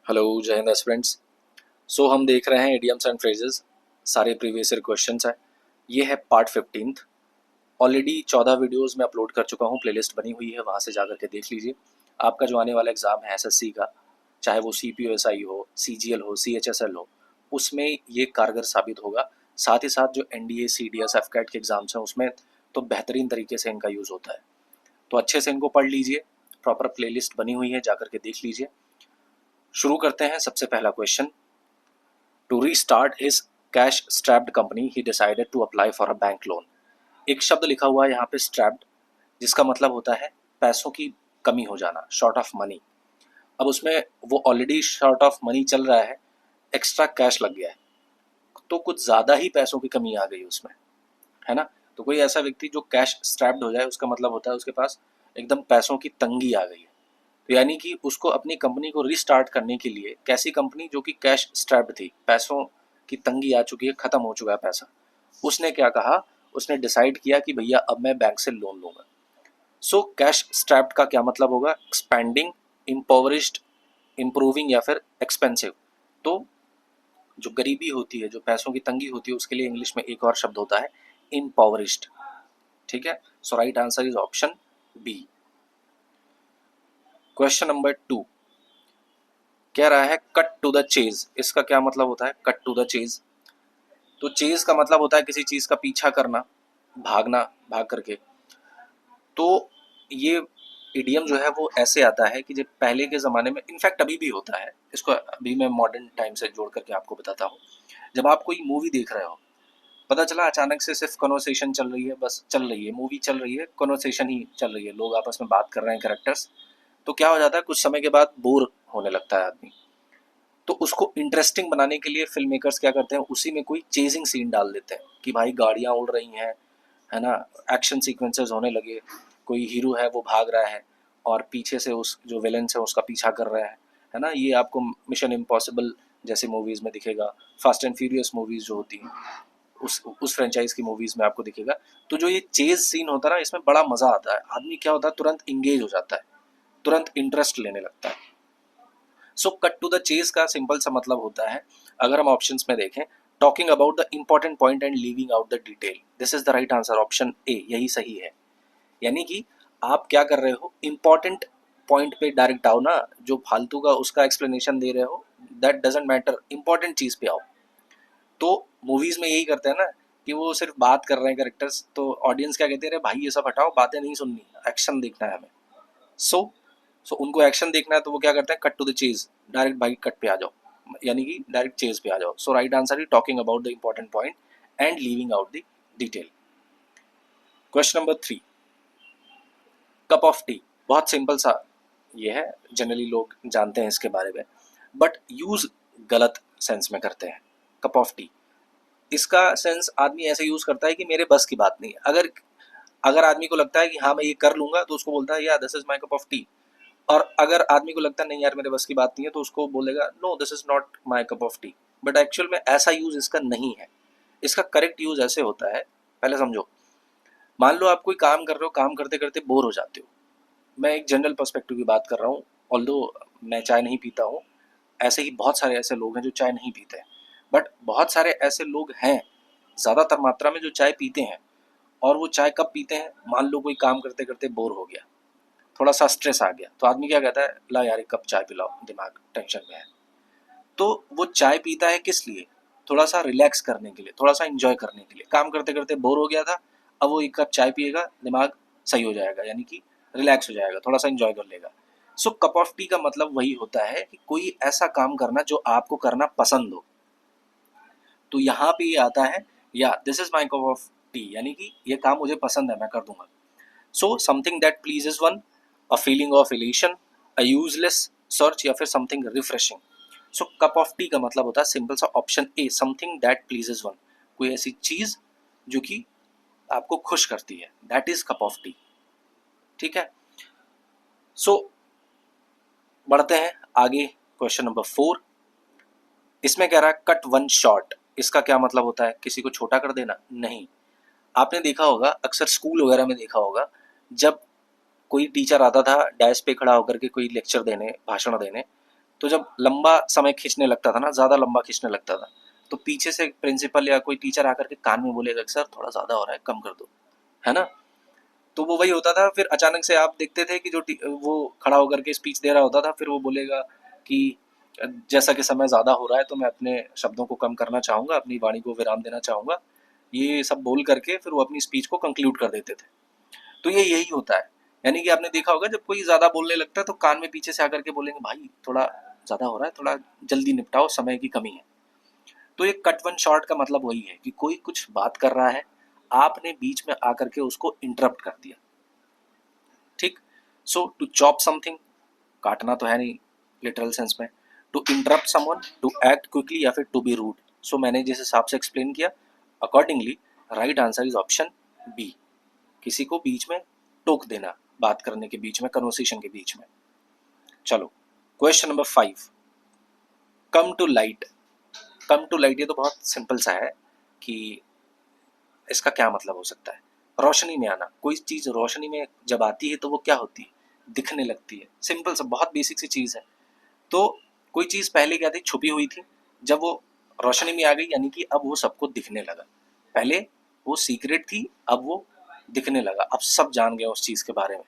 Hello, जय Hind friends. हम देख रहे हैं इडियम्स एंड फ्रेजेस। सारे प्रीवियस ईयर क्वेश्चंस हैं। ये है पार्ट 15। ऑलरेडी 14 वीडियोस में अपलोड कर चुका हूँ, प्लेलिस्ट बनी हुई है, वहाँ से जा करके देख लीजिए। आपका जो आने वाला एग्ज़ाम है एसएससी का, चाहे वो CPOSI हो, CGL हो, CHSL हो, उसमें ये कारगर साबित होगा। साथ ही साथ जो NDA CDS FCAT के एग्ज़ाम्स हैं उसमें तो बेहतरीन तरीके से इनका यूज़ होता है। तो अच्छे से इनको पढ़ लीजिए, प्रॉपर प्लेलिस्ट बनी हुई है, जा करके देख लीजिए। शुरू करते हैं। सबसे पहला question, to restart his cash strapped company he decided to apply for a bank loan. एक शब्द लिखा हुआ है यहाँ पे स्ट्रैप्ड, जिसका मतलब होता है पैसों की कमी हो जाना, शॉर्ट ऑफ मनी। अब उसमें वो ऑलरेडी शॉर्ट ऑफ मनी चल रहा है, एक्स्ट्रा कैश लग गया है, तो कुछ ज़्यादा ही पैसों की कमी आ गई उसमें, है ना। तो कोई ऐसा व्यक्ति जो कैश स्ट्रैप्ड हो जाए, उसका मतलब होता है उसके पास एकदम पैसों की तंगी आ गई है। तो यानी कि उसको अपनी कंपनी को रीस्टार्ट करने के लिए, कैसी कंपनी जो कि कैश स्ट्रैप्ड थी, पैसों की तंगी आ चुकी है, खत्म हो चुका है पैसा, उसने क्या कहा, उसने डिसाइड किया कि भैया अब मैं बैंक से लोन लूंगा। कैश स्ट्रैप्ड का क्या मतलब होगा? एक्सपेंडिंग, इम्पोवरिश्ड, इम्प्रूविंग या फिर एक्सपेंसिव। तो जो गरीबी होती है, जो पैसों की तंगी होती है, उसके लिए इंग्लिश में एक और शब्द होता है इम्पोवरिश्ड। ठीक है, so right answer is option B. Question number 2 कह रहा है कट टू द चेज। इसका क्या मतलब होता है? कट टू द चेज, तो चेज का मतलब होता है किसी चीज का पीछा करना, भागना, भाग करके। तो ये इडियम जो है वो ऐसे आता है कि जब पहले के ज़माने में, इनफैक्ट अभी भी होता है, इसको अभी मैं मॉडर्न टाइम से जोड़ करके आपको बताता हूँ। जब आप कोई मूवी देख रहे हो, पता चला अचानक से सिर्फ कन्वर्सेशन चल रही है, बस चल रही है, मूवी चल रही है, कन्वर्सेशन ही चल रही है, लोग आपस में बात कर रहे हैं, कैरेक्टर्स, तो क्या हो जाता है, कुछ समय के बाद बोर होने लगता है आदमी। तो उसको इंटरेस्टिंग बनाने के लिए फिल्म मेकर्स क्या करते हैं, उसी में कोई चेजिंग सीन डाल देते हैं कि भाई गाड़ियाँ उड़ रही हैं, है ना, एक्शन सीक्वेंसेस होने लगे, कोई हीरो है वो भाग रहा है और पीछे से उस जो विलन है उसका पीछा कर रहा है ना। ये आपको मिशन इम्पॉसिबल जैसे मूवीज़ में दिखेगा, फास्ट एंड फ्यूरियस मूवीज़ जो होती हैं, उस फ्रेंचाइज की मूवीज़ में आपको दिखेगा। तो जो ये चेज सीन होता है ना, इसमें बड़ा मज़ा आता है, आदमी क्या होता है, तुरंत इंगेज हो जाता है, तुरंत इंटरेस्ट लेने लगता है। कट टू द चेज का सिंपल सा मतलब होता है, अगर हम ऑप्शंस में देखें, talking about the important point and leaving out the detail. This is the right answer, option A यही सही है। यानी कि आप क्या कर रहे हो, इंपॉर्टेंट पॉइंट पे डायरेक्ट आओ ना, जो फालतू का उसका एक्सप्लेनेशन दे रहे हो दैट डजेंट मैटर, इंपॉर्टेंट चीज पे आओ। तो मूवीज में यही करते हैं ना, कि वो सिर्फ बात कर रहे हैं कैरेक्टर्स, तो ऑडियंस क्या कहते हैं, भाई ये सब हटाओ, बातें नहीं सुननी, एक्शन देखना है हमें। सो उनको एक्शन देखना है, तो वो क्या करते हैं, cut to the chase, direct भाई कट पे आ जाओ, यानी कि डायरेक्ट चेज पे आ जाओ। So right answer is talking about the important point and leaving out the detail. Question number 3, cup of tea. बहुत सिंपल सा ये है, जनरली लोग जानते हैं इसके बारे में, बट यूज गलत सेंस में करते हैं। कप ऑफ टी, इसका सेंस आदमी ऐसे यूज करता है कि मेरे बस की बात नहीं है। अगर अगर आदमी को लगता है कि हाँ मैं ये कर लूंगा, तो उसको बोलता है या this is my cup of T. और अगर आदमी को लगता है नहीं यार मेरे बस की बात नहीं है, तो उसको बोलेगा no this is not my cup of tea. But actual में ऐसा यूज इसका नहीं है। इसका करेक्ट यूज ऐसे होता है, पहले समझो। मान लो आप कोई काम कर रहे हो, काम करते करते बोर हो जाते हो। मैं एक जनरल पर्सपेक्टिव की बात कर रहा हूँ, ऑल्दो मैं चाय नहीं पीता हूँ, ऐसे ही बहुत सारे ऐसे लोग हैं जो चाय नहीं पीते हैं, बट बहुत सारे ऐसे लोग हैं ज़्यादातर मात्रा में जो चाय पीते हैं। और वो चाय कब पीते हैं, मान लो कोई काम करते करते बोर हो गया, थोड़ा सा स्ट्रेस आ गया, तो आदमी क्या कहता है, ला यार एक कप चाय पिलाओ, दिमाग टेंशन में है। तो वो चाय पीता है किस लिए, थोड़ा सा रिलैक्स करने के लिए, थोड़ा सा इंजॉय करने के लिए। काम करते करते बोर हो गया था, अब वो एक कप चाय पिएगा, दिमाग सही हो जाएगा, यानी कि रिलैक्स हो जाएगा, थोड़ा सा इंजॉय कर लेगा। कप ऑफ टी का मतलब वही होता है कि कोई ऐसा काम करना जो आपको करना पसंद हो। तो यहाँ पे ये आता है, या this is my cup of T, यानी कि ये काम मुझे पसंद है, मैं कर दूंगा। Something that pleases one, a feeling of elation, a useless search, या फिर something refreshing. Cup of T का मतलब होता है सिंपल सा option A, something that pleases one, कोई ऐसी चीज जो कि आपको खुश करती है, that is cup of T. ठीक है, बढ़ते हैं आगे। क्वेश्चन नंबर 4, इसमें कह रहा है कट वन शॉर्ट। इसका क्या मतलब होता है, किसी को छोटा कर देना? नहीं। आपने देखा होगा, अक्सर स्कूल वगैरह में देखा होगा, जब कोई टीचर आता था डैश पे खड़ा होकर के कोई लेक्चर देने, भाषण देने, तो जब लंबा समय खींचने लगता था ना, ज़्यादा लंबा खींचने लगता था, तो पीछे से प्रिंसिपल या कोई टीचर आकर के कान में बोलेगा सर थोड़ा ज़्यादा हो रहा है, कम कर दो, है ना। तो वो वही होता था। फिर अचानक से आप देखते थे कि वो खड़ा होकर के स्पीच दे रहा होता था, फिर वो बोलेगा कि जैसा कि समय ज़्यादा हो रहा है तो मैं अपने शब्दों को कम करना चाहूँगा, अपनी वाणी को विराम देना चाहूँगा, ये सब बोल करके फिर वो अपनी स्पीच को कंक्लूड कर देते थे। तो ये यही होता है, यानी कि आपने देखा होगा जब कोई ज़्यादा बोलने लगता है तो कान में पीछे से आकर के बोलेंगे भाई थोड़ा ज़्यादा हो रहा है, थोड़ा जल्दी निपटाओ, समय की कमी है। तो ये कट वन शॉर्ट का मतलब वही है कि कोई कुछ बात कर रहा है, आपने बीच में आकर के उसको इंटरप्ट कर दिया, ठीक। सो टू चॉप समथिंग, काटना तो है नहीं लिटरल सेंस में। To interrupt someone, to act quickly या फिर टू बी रूड। सो मैंने जिस हिसाब से एक्सप्लेन किया accordingly right answer is option B, किसी को बीच में टोक देना, बात करने के बीच में, कन्वर्सेशन के बीच में। चलो question number 5, come to light. Come to light ये तो बहुत सिंपल सा है कि इसका क्या मतलब हो सकता है, रोशनी में आना। कोई चीज रोशनी में जब आती है तो वो क्या होती है, दिखने लगती है। सिंपल सा, बहुत बेसिक सी चीज है। तो कोई चीज पहले क्या थी, छुपी हुई थी, जब वो रोशनी में आ गई यानी कि अब वो सबको दिखने लगा। पहले वो सीक्रेट थी, अब वो दिखने लगा, अब सब जान गए उस चीज के बारे में।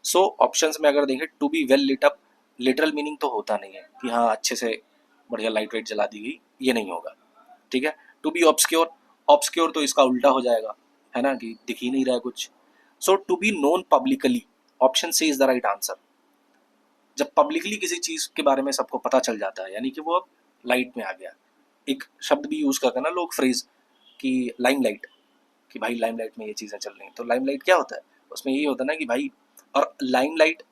सो ऑप्शंस में अगर देखें, to be well lit up, literal meaning तो होता नहीं है कि हाँ अच्छे से बढ़िया लाइट वाइट जला दी गई, ये नहीं होगा, ठीक है। टू बी ऑब्सक्योर, ऑब्सक्योर तो इसका उल्टा हो जाएगा, है ना, कि दिख ही नहीं रहा है कुछ। So to be known publicly, option C is the right answer. जब पब्लिकली किसी चीज के बारे में सबको पता चल जाता है यानी कि वो अब लाइट में आ गया। एक शब्द भी यूज करते हैं ना लोग, फ्रेज कि लाइमलाइट, कि भाई लाइमलाइट में ये चीजें चल रही हैं। तो लाइमलाइट क्या होता है, उसमें यही होता है ना कि भाई, और लाइमलाइट,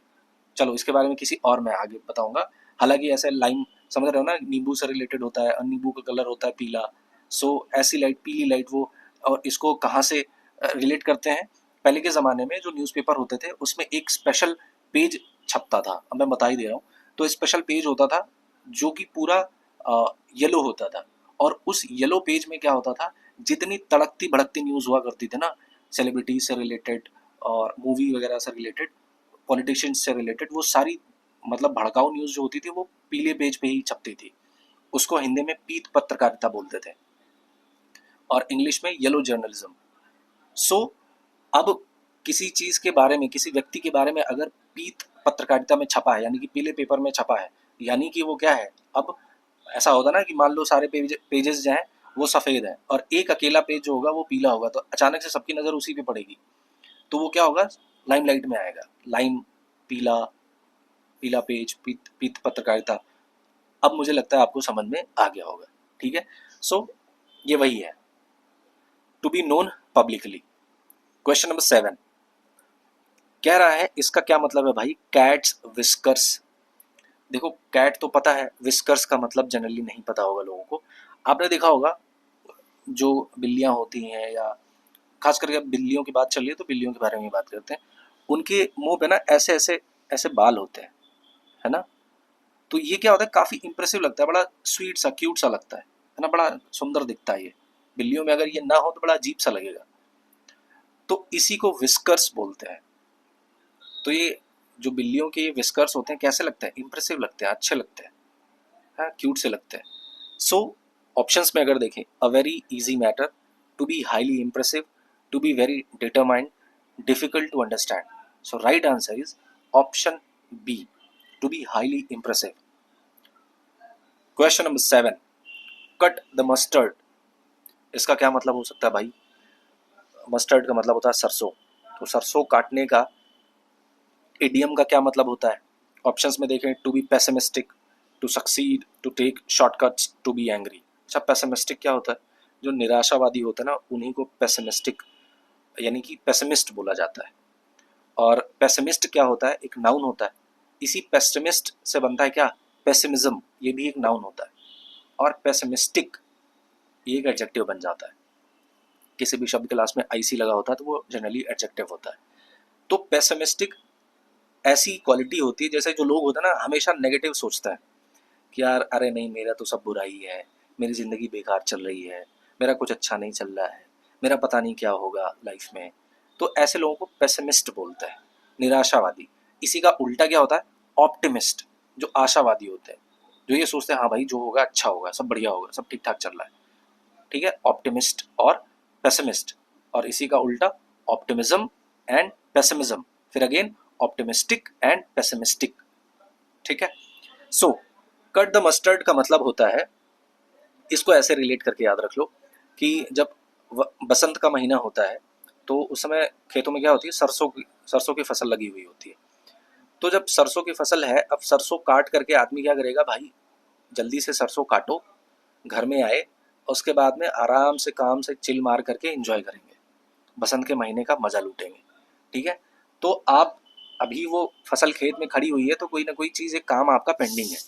चलो इसके बारे में किसी और मैं आगे बताऊंगा। हालांकि ऐसे लाइम समझ रहे हो ना, नींबू से रिलेटेड होता है और नींबू का कलर होता है पीला। सो ऐसी लाइट, पीली लाइट वो, और इसको कहाँ से रिलेट करते हैं, पहले के ज़माने में जो न्यूज़पेपर होते थे उसमें एक स्पेशल पेज छपता था, अब मैं बता ही दे रहा हूँ। तो स्पेशल पेज होता था जो कि पूरा येलो होता था, और उस येलो पेज में क्या होता था, जितनी तड़कती भड़कती न्यूज़ हुआ करती थी ना, सेलिब्रिटीज से रिलेटेड और मूवी वगैरह से रिलेटेड, पॉलिटिशियंस से रिलेटेड, वो सारी मतलब भड़काऊ न्यूज़ जो होती थी वो पीले पेज पे ही छपती थी। उसको हिंदी में पीत पत्रकारिता बोलते थे और इंग्लिश में येलो जर्नलिज्म। सो अब किसी चीज के बारे में, किसी व्यक्ति के बारे में अगर पीत पत्रकारिता में छपा है यानी कि पीले पेपर में छपा है, यानी कि वो क्या है, अब ऐसा होता ना कि मान लो सारे पेजेस जो हैं वो सफेद हैं और एक अकेला पेज जो होगा वो पीला होगा, तो अचानक से सबकी नजर उसी पे पड़ेगी, तो वो क्या होगा, लाइमलाइट में आएगा। लाइम, पीला, पीला पेज, पीत पीत पत्रकारिता। अब मुझे लगता है आपको समझ में आ गया होगा, ठीक है। सो ये वही है, to be known publicly. Question number 7 कह रहा है, इसका क्या मतलब है भाई, कैट्स विस्कर्स। देखो कैट तो पता है, विस्कर्स का मतलब जनरली नहीं पता होगा लोगों को। आपने देखा होगा जो बिल्लियां होती हैं, या खास करके अब बिल्लियों की बात चल रही है तो बिल्लियों के बारे में बात करते हैं, उनके मुंह पे ना ऐसे ऐसे ऐसे बाल होते हैं, है ना। तो ये क्या होता है, काफी इंप्रेसिव लगता है, बड़ा स्वीट सा, क्यूट सा लगता है ना, बड़ा सुंदर दिखता है ये। बिल्लियों में अगर ये ना हो तो बड़ा अजीब सा लगेगा, तो इसी को विस्कर्स बोलते हैं। तो ये जो बिल्लियों के ये विस्कर्स होते हैं कैसे लगते हैं, इंप्रेसिव लगते हैं, अच्छे लगते हैं, हाँ क्यूट से लगते हैं। सो ऑप्शंस में अगर देखें, a very easy matter, to be highly impressive, to be very determined, difficult to understand. So right answer is option B, to be highly impressive. Question number 7 cut the mustard. इसका क्या मतलब हो सकता है भाई, मस्टर्ड का मतलब होता है सरसों, तो सरसों काटने का इडियम का क्या मतलब होता है। ऑप्शंस में देखें, to be pessimistic, to succeed, to take shortcuts, to be angry. अच्छा पेसिमिस्टिक क्या होता है, जो निराशावादी होता है ना उन्हीं को पेसिमिस्टिक यानी कि पेसिमिस्ट बोला जाता है। और पेसिमिस्ट क्या होता है, एक नाउन होता है। इसी पेसिमिस्ट से बनता है क्या, पेसिमिज्म, ये भी एक नाउन होता है। और पेसिमिस्टिक ये एक एडजेक्टिव बन जाता है। किसी भी शब्द के लास्ट में आईसी लगा होता है तो वो जनरली एडजेक्टिव होता है। तो पेसिमिस्टिक ऐसी क्वालिटी होती है, जैसे जो लोग होते हैं ना हमेशा नेगेटिव सोचता है कि यार अरे नहीं मेरा तो सब बुरा ही है, मेरी ज़िंदगी बेकार चल रही है, मेरा कुछ अच्छा नहीं चल रहा है, मेरा पता नहीं क्या होगा लाइफ में। तो ऐसे लोगों को पेसिमिस्ट बोलते हैं, निराशावादी। इसी का उल्टा क्या होता है, ऑप्टिमिस्ट, जो आशावादी होते हैं। जो ये सोचते हैं हाँ भाई जो होगा अच्छा होगा, सब बढ़िया होगा, सब ठीक ठाक चल रहा है, ठीक है, ऑप्टिमिस्ट और पेसिमिस्ट, और इसी का उल्टा ऑप्टिमिज्म एंड पेसिमिज्म, फिर अगेन ऑप्टिमिस्टिक एंड पेसिमिस्टिक, ठीक है। सो कट द मस्टर्ड का मतलब होता है, इसको ऐसे रिलेट करके याद रख लो कि जब बसंत का महीना होता है तो उस समय खेतों में क्या होती है, सरसों की फसल लगी हुई होती है। तो जब सरसों की फसल है, अब सरसों काट करके आदमी क्या करेगा भाई, जल्दी से सरसों काटो, घर में आए, उसके बाद में आराम से काम से चिल मार करके एंजॉय करेंगे, बसंत के महीने का मजा लूटेंगे, ठीक है। तो आप अभी वो फसल खेत में खड़ी हुई है तो कोई ना कोई चीज़, एक काम आपका पेंडिंग है,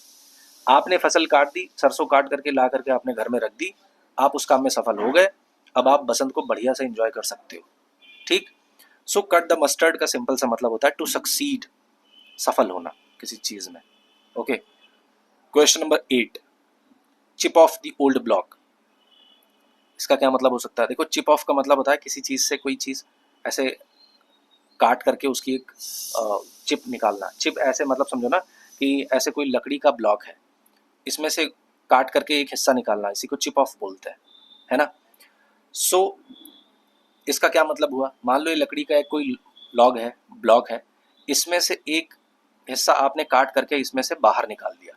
आपने फसल काट दी, सरसों काट करके ला करके आपने घर में रख दी, आप उस काम में सफल हो गए, अब आप बसंत को बढ़िया से एंजॉय कर सकते हो, ठीक। सो कट द मस्टर्ड का सिंपल सा मतलब होता है टू सक्सीड, सफल होना किसी चीज में, okay. Question number 8, chip off the old block, इसका क्या मतलब हो सकता है? देखो, चिप ऑफ का मतलब होता है किसी चीज से कोई चीज ऐसे काट करके उसकी एक चिप निकालना। चिप ऐसे मतलब समझो ना कि ऐसे कोई लकड़ी का ब्लॉक है, इसमें से काट करके एक हिस्सा निकालना, इसी को चिप ऑफ बोलते हैं, है ना। सो इसका क्या मतलब हुआ, मान लो ये लकड़ी का एक कोई लॉग है, ब्लॉक है, इसमें से एक हिस्सा आपने काट करके इसमें से बाहर निकाल दिया,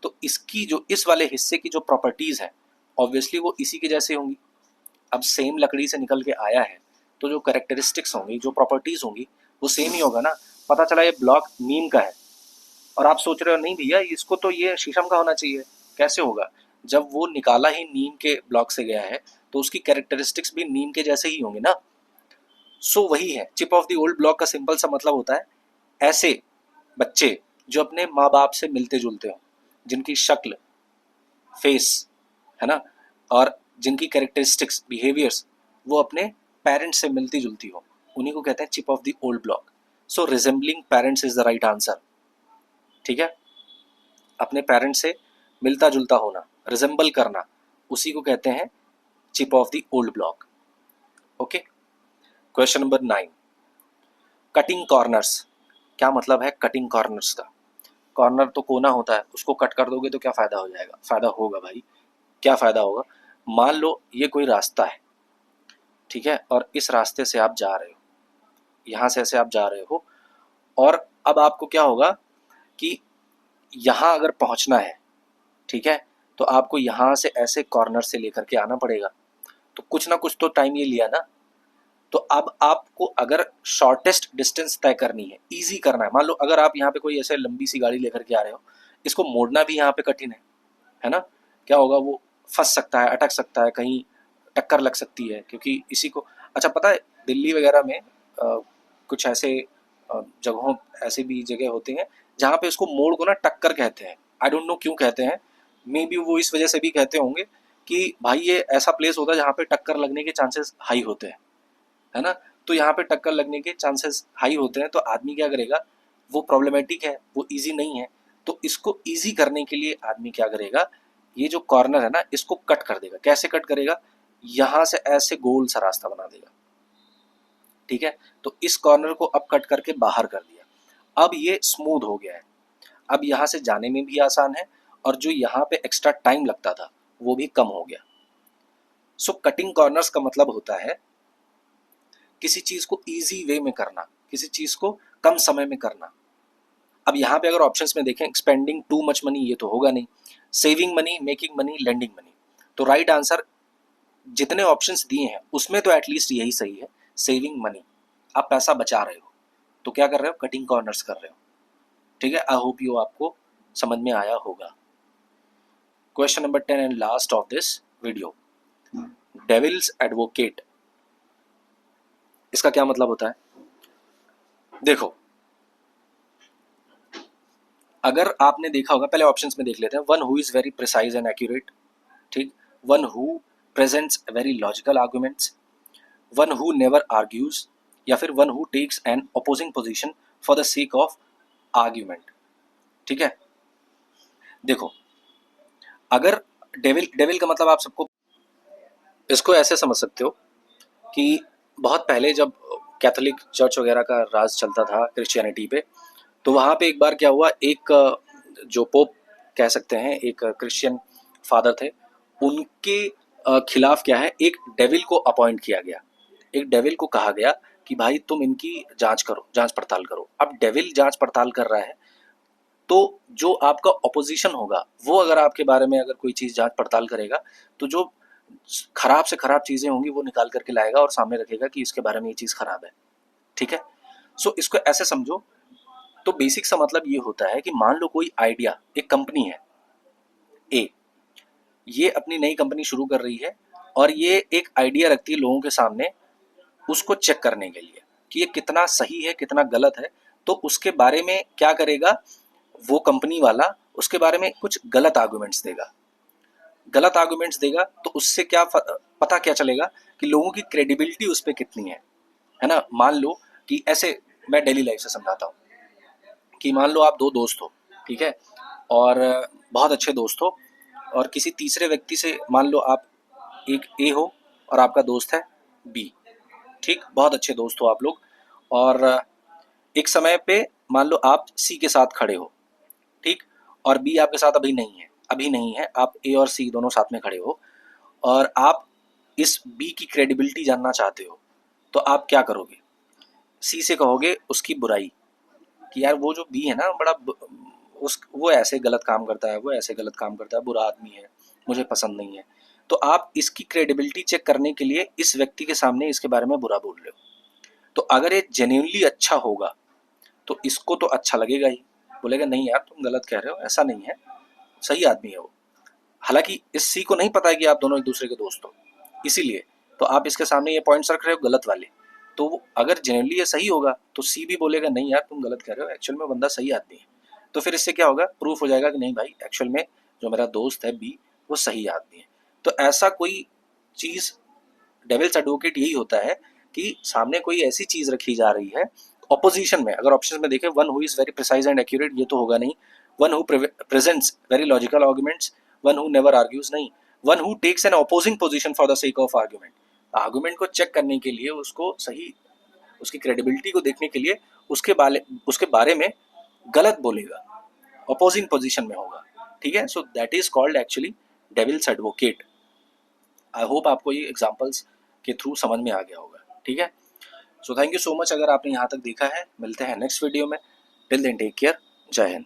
तो इसकी जो इस वाले हिस्से की जो प्रॉपर्टीज है ऑब्वियसली वो इसी के जैसे होंगी। अब सेम लकड़ी से निकल के आया है तो जो करेक्टरिस्टिक्स होंगी, जो प्रॉपर्टीज होंगी, वो सेम ही होगा ना। पता चला ये ब्लॉक नीम का है और आप सोच रहे हो नहीं भैया इसको तो ये शीशम का होना चाहिए, कैसे होगा, जब वो निकाला ही नीम के ब्लॉक से गया है तो उसकी कैरेक्टरिस्टिक्स भी नीम के जैसे ही होंगे ना। सो वही है, chip off the old block का सिंपल सा मतलब होता है ऐसे बच्चे जो अपने माँ बाप से मिलते जुलते हो, जिनकी शक्ल, फेस, है ना, और जिनकी कैरेक्टरिस्टिक्स, बिहेवियर्स वो अपने पेरेंट्स से मिलती जुलती हो, उन्हीं को कहते हैं chip off the old block. So resembling parents is the right answer, ठीक है। अपने पेरेंट्स से मिलता जुलता होना, रिजेंबल करना, उसी को कहते हैं chip off the old block, okay. Question number 9, cutting corners, क्या मतलब है कटिंग कॉर्नर्स का? कॉर्नर तो कोना होता है, उसको कट कर दोगे तो क्या फायदा हो जाएगा? फायदा होगा भाई, क्या फायदा होगा? मान लो ये कोई रास्ता है, ठीक है, और इस रास्ते से आप जा रहे हो, यहाँ से ऐसे आप जा रहे हो, और अब आपको क्या होगा कि यहाँ अगर पहुँचना है, ठीक है, तो आपको यहाँ से ऐसे कॉर्नर से लेकर के आना पड़ेगा, तो कुछ ना कुछ तो टाइम ये लिया ना। तो अब आपको अगर शॉर्टेस्ट डिस्टेंस तय करनी है, इजी करना है, मान लो अगर आप यहाँ पे कोई ऐसे लंबी सी गाड़ी लेकर के आ रहे हो, इसको मोड़ना भी यहाँ पे कठिन है ना, क्या होगा, वो फंस सकता है, अटक सकता है, कहीं टक्कर लग सकती है, क्योंकि इसी को, अच्छा पता है दिल्ली वगैरह में कुछ ऐसे जगहों, ऐसे भी जगह होते हैं जहाँ पे इसको मोड़ को ना टक्कर कहते हैं। आई डोंट नो क्यों कहते हैं, मे बी वो इस वजह से भी कहते होंगे कि भाई ये ऐसा प्लेस होता है जहाँ पे टक्कर लगने के चांसेस हाई होते हैं, है ना। तो यहाँ पे टक्कर लगने के चांसेस हाई होते हैं, तो आदमी क्या करेगा, वो प्रॉब्लमेटिक है, वो इजी नहीं है, तो इसको इजी करने के लिए आदमी क्या करेगा, ये जो कॉर्नर है ना इसको कट कर देगा। कैसे कट करेगा, यहाँ से ऐसे गोल सा रास्ता बना देगा, ठीक है। तो इस कॉर्नर को अब कट करके बाहर कर दिया, अब ये स्मूथ हो गया है, अब यहाँ से जाने में भी आसान है, और जो यहाँ पे एक्स्ट्रा टाइम लगता था वो भी कम हो गया। सो कटिंग कॉर्नर्स का मतलब होता है किसी चीज को इजी वे में करना, किसी चीज को कम समय में करना। अब यहाँ पे अगर ऑप्शंस में देखें, स्पेंडिंग टू मच मनी, ये तो होगा नहीं, saving money, making money, lending money, तो राइट आंसर जितने ऑप्शंस दिए हैं उसमें तो एटलीस्ट यही सही है, सेविंग मनी। आप पैसा बचा रहे हो, तो क्या कर रहे हो, कटिंग कॉर्नर्स कर रहे हो, ठीक है। आई होप यू आपको समझ में आया होगा। Question number 10 and last of this video, devil's advocate, इसका क्या मतलब होता है? देखो, अगर आपने देखा होगा, पहले ऑप्शंस में देख लेते हैं, one who is very precise and accurate, ठीक, one who presents very logical arguments, one who never argues, या फिर one who takes an opposing position for the sake of argument, ठीक है। देखो, अगर डेविल, डेविल का मतलब आप सबको इसको ऐसे समझ सकते हो कि बहुत पहले जब कैथोलिक चर्च वगैरह का राज चलता था क्रिश्चियनिटी पे, तो वहाँ पे एक बार क्या हुआ, एक जो पोप कह सकते हैं एक क्रिश्चियन फादर थे, उनके खिलाफ क्या है, एक डेविल को अपॉइंट किया गया। एक डेविल को कहा गया कि भाई तुम इनकी जांच करो, जांच पड़ताल करो। अब डेविल जांच पड़ताल कर रहा है, तो जो आपका ऑपोजिशन होगा वो अगर आपके बारे में अगर कोई चीज़ जांच पड़ताल करेगा, तो जो खराब से खराब चीज़ें होंगी वो निकाल करके लाएगा और सामने रखेगा कि इसके बारे में ये चीज़ खराब है। ठीक है, सो इसको ऐसे समझो। तो बेसिक सा मतलब ये होता है कि मान लो कोई आइडिया, एक कंपनी है ए, ये अपनी नई कंपनी शुरू कर रही है और ये एक आइडिया रखती है लोगों के सामने उसको चेक करने के लिए कि ये कितना सही है कितना गलत है। तो उसके बारे में क्या करेगा वो कंपनी वाला, उसके बारे में कुछ गलत आर्गुमेंट्स देगा। गलत आर्गुमेंट्स देगा तो उससे क्या पता क्या चलेगा कि लोगों की क्रेडिबिलिटी उस पर कितनी है ना। मान लो कि ऐसे, मैं डेली लाइफ से समझाता हूँ कि मान लो आप दो दोस्त हो, ठीक है, और बहुत अच्छे दोस्त हो, और किसी तीसरे व्यक्ति से मान लो आप एक ए हो और आपका दोस्त है बी, ठीक, बहुत अच्छे दोस्त हो आप लोग, और एक समय पे मान लो आप सी के साथ खड़े हो, ठीक, और बी आपके साथ अभी नहीं है, आप ए और सी दोनों साथ में खड़े हो और आप इस बी की क्रेडिबिलिटी जानना चाहते हो, तो आप क्या करोगे? सी से कहोगे उसकी बुराई कि यार वो जो बी है ना बड़ा वो ऐसे गलत काम करता है, वो ऐसे गलत काम करता है, बुरा आदमी है, मुझे पसंद नहीं है। तो आप इसकी क्रेडिबिलिटी चेक करने के लिए इस व्यक्ति के सामने इसके बारे में बुरा बोल रहे हो। तो अगर ये जेन्युइनली अच्छा होगा तो इसको तो अच्छा लगेगा ही, बोलेगा नहीं यार तुम गलत कह रहे हो, ऐसा नहीं है, सही आदमी है वो। हालांकि इस सी को नहीं पता है कि आप दोनों एक दूसरे के दोस्त हो, इसीलिए तो आप इसके सामने ये पॉइंट्स रख रहे हो गलत वाले। तो अगर जेन्युइनली ये सही होगा तो सी भी बोलेगा नहीं यार तुम गलत कह रहे हो, एक्चुअल में बंदा सही आदमी है। तो फिर इससे क्या होगा, प्रूफ हो जाएगा कि नहीं भाई एक्चुअल में जो मेरा दोस्त है बी वो सही आदमी है। तो ऐसा कोई चीज़, डेविल्स एडवोकेट यही होता है कि सामने कोई ऐसी चीज़ रखी जा रही है ऑपोजिशन में। अगर ऑप्शन में देखें, one who is very precise and accurate, ये तो होगा नहीं। One who presents very logical arguments, one who never argues नहीं, one who takes an opposing position for the sake of argument. Argument को चेक करने के लिए, उसको सही, उसकी क्रेडिबिलिटी को देखने के लिए उसके बारे में गलत बोलेगा, अपोजिंग पोजीशन में होगा। ठीक है, so that is called actually devil's advocate. I hope आपको ये एग्जांपल्स के थ्रू समझ में आ गया होगा। ठीक है, so thank you so much अगर आपने यहाँ तक देखा है। मिलते हैं नेक्स्ट वीडियो में, टिल देन टेक केयर, जय हिंद।